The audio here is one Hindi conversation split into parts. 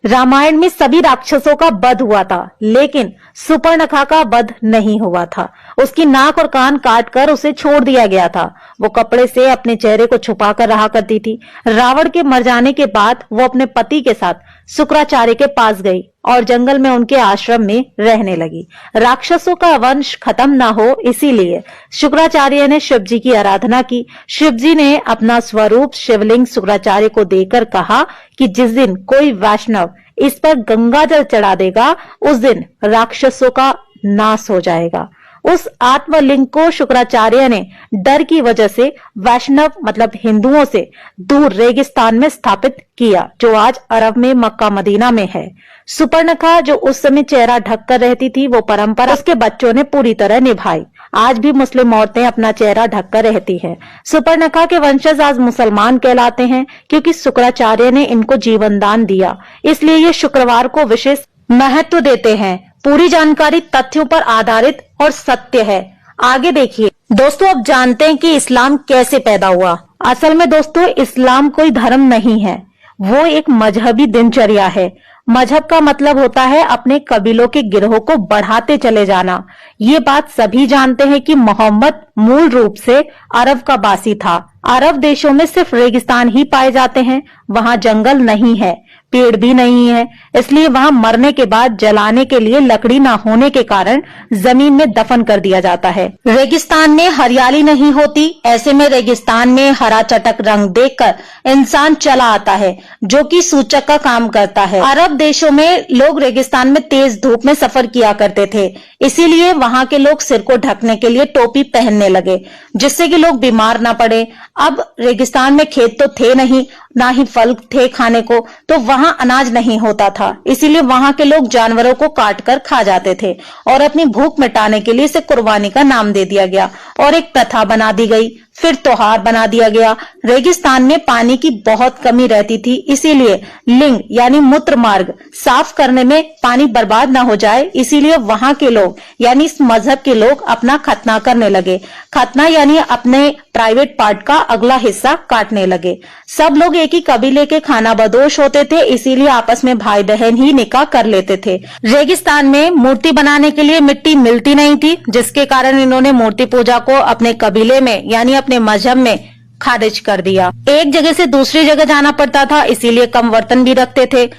रामायण में सभी राक्षसों का वध हुआ था, लेकिन सुपर्णखा का वध नहीं हुआ था। उसकी नाक और कान काटकर उसे छोड़ दिया गया था। वो कपड़े से अपने चेहरे को छुपा कर रहा करती थी। रावण के मर जाने के बाद वो अपने पति के साथ शुक्राचार्य के पास गई और जंगल में उनके आश्रम में रहने लगी। राक्षसों का वंश खत्म ना हो, इसीलिए शुक्राचार्य ने शिव जी की आराधना की। शिव जी ने अपना स्वरूप शिवलिंग शुक्राचार्य को देकर कहा कि जिस दिन कोई वैष्णव इस पर गंगा जल चढ़ा देगा, उस दिन राक्षसों का नाश हो जाएगा। उस आत्मलिंग को शुक्राचार्य ने डर की वजह से वैष्णव मतलब हिंदुओं से दूर रेगिस्तान में स्थापित किया, जो आज अरब में मक्का मदीना में है। सुपर्णखा जो उस समय चेहरा ढककर रहती थी, वो परंपरा उसके बच्चों ने पूरी तरह निभाई। आज भी मुस्लिम औरतें अपना चेहरा ढककर रहती हैं। सुपर्णखा के वंशज आज मुसलमान कहलाते हैं, क्योंकि शुक्राचार्य ने इनको जीवन दान दिया। इसलिए ये शुक्रवार को विशेष महत्व देते हैं। पूरी जानकारी तथ्यों पर आधारित और सत्य है। आगे देखिए दोस्तों, अब जानते हैं कि इस्लाम कैसे पैदा हुआ। असल में दोस्तों, इस्लाम कोई धर्म नहीं है, वो एक मजहबी दिनचर्या है। मजहब का मतलब होता है अपने कबीलों के गिरोह को बढ़ाते चले जाना। ये बात सभी जानते हैं कि मोहम्मद मूल रूप से अरब का बासी था। अरब देशों में सिर्फ रेगिस्तान ही पाए जाते हैं, वहां जंगल नहीं है, पेड़ भी नहीं है, इसलिए वहां मरने के बाद जलाने के लिए लकड़ी ना होने के कारण जमीन में दफन कर दिया जाता है। रेगिस्तान में हरियाली नहीं होती, ऐसे में रेगिस्तान में हरा चटक रंग देखकर इंसान चला आता है, जो कि सूचक का काम करता है। अरब देशों में लोग रेगिस्तान में तेज धूप में सफर किया करते थे, इसीलिए वहां के लोग सिर को ढकने के लिए टोपी पहनने लगे, जिससे कि लोग बीमार ना पड़े। अब रेगिस्तान में खेत तो थे नहीं, ना ही फल थे खाने को, तो वहां अनाज नहीं होता था, इसीलिए वहां के लोग जानवरों को काट कर खा जाते थे और अपनी भूख मिटाने के लिए इसे कुर्बानी का नाम दे दिया गया और एक प्रथा बना दी गई। फिर त्योहार बना दिया गया। रेगिस्तान में पानी की बहुत कमी रहती थी, इसीलिए लिंग यानी मूत्र मार्ग साफ करने में पानी बर्बाद ना हो जाए, इसीलिए वहां के लोग यानी इस मजहब के लोग अपना खतना करने लगे। खतना यानी अपने प्राइवेट पार्ट का अगला हिस्सा काटने लगे। सब लोग एक ही कबीले के खाना बदोश होते थे, इसीलिए आपस में भाई बहन ही निकाह कर लेते थे। रेगिस्तान में मूर्ति बनाने के लिए मिट्टी मिलती नहीं थी, जिसके कारण इन्होंने मूर्ति पूजा को अपने कबीले में यानी अपने मजहब में खारिज कर दिया। एक जगह से दूसरी जगह जाना पड़ता था, इसीलिए कम बर्तन भी रखते थे।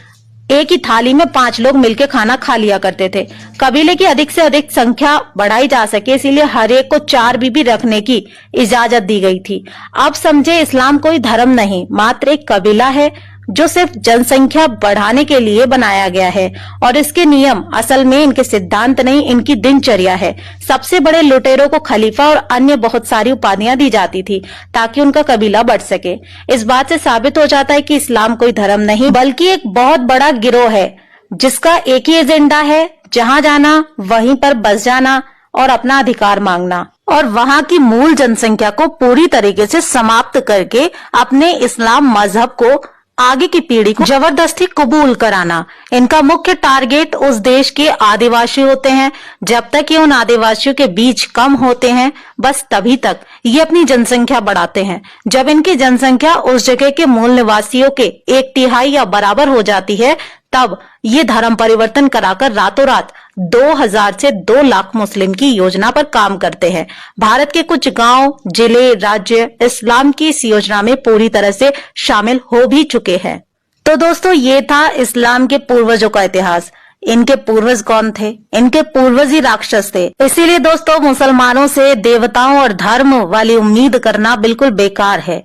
एक ही थाली में 5 लोग मिलकर खाना खा लिया करते थे। कबीले की अधिक से अधिक संख्या बढ़ाई जा सके, इसीलिए हर एक को 4 बीबी रखने की इजाजत दी गई थी। अब समझे, इस्लाम कोई धर्म नहीं, मात्र एक कबीला है जो सिर्फ जनसंख्या बढ़ाने के लिए बनाया गया है, और इसके नियम असल में इनके सिद्धांत नहीं, इनकी दिनचर्या है। सबसे बड़े लुटेरों को खलीफा और अन्य बहुत सारी उपाधियां दी जाती थी ताकि उनका कबीला बढ़ सके। इस बात से साबित हो जाता है कि इस्लाम कोई धर्म नहीं बल्कि एक बहुत बड़ा गिरोह है, जिसका एक ही एजेंडा है, जहां जाना वहीं पर बस जाना और अपना अधिकार मांगना, और वहां की मूल जनसंख्या को पूरी तरीके से समाप्त करके अपने इस्लाम मजहब को आगे की पीढ़ी को जबरदस्ती कबूल कराना। इनका मुख्य टारगेट उस देश के आदिवासी होते हैं। जब तक ये उन आदिवासियों के बीच कम होते हैं, बस तभी तक ये अपनी जनसंख्या बढ़ाते हैं। जब इनकी जनसंख्या उस जगह के मूल निवासियों के 1/3 या बराबर हो जाती है, तब ये धर्म परिवर्तन कराकर रातों रात 2000 से 2 लाख मुस्लिम की योजना पर काम करते हैं। भारत के कुछ गांव, जिले, राज्य इस्लाम की इस योजना में पूरी तरह से शामिल हो भी चुके हैं। तो दोस्तों, ये था इस्लाम के पूर्वजों का इतिहास। इनके पूर्वज कौन थे? इनके पूर्वज ही राक्षस थे। इसीलिए दोस्तों, मुसलमानों से देवताओं और धर्म वाली उम्मीद करना बिल्कुल बेकार है।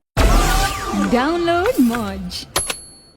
डाउनलोड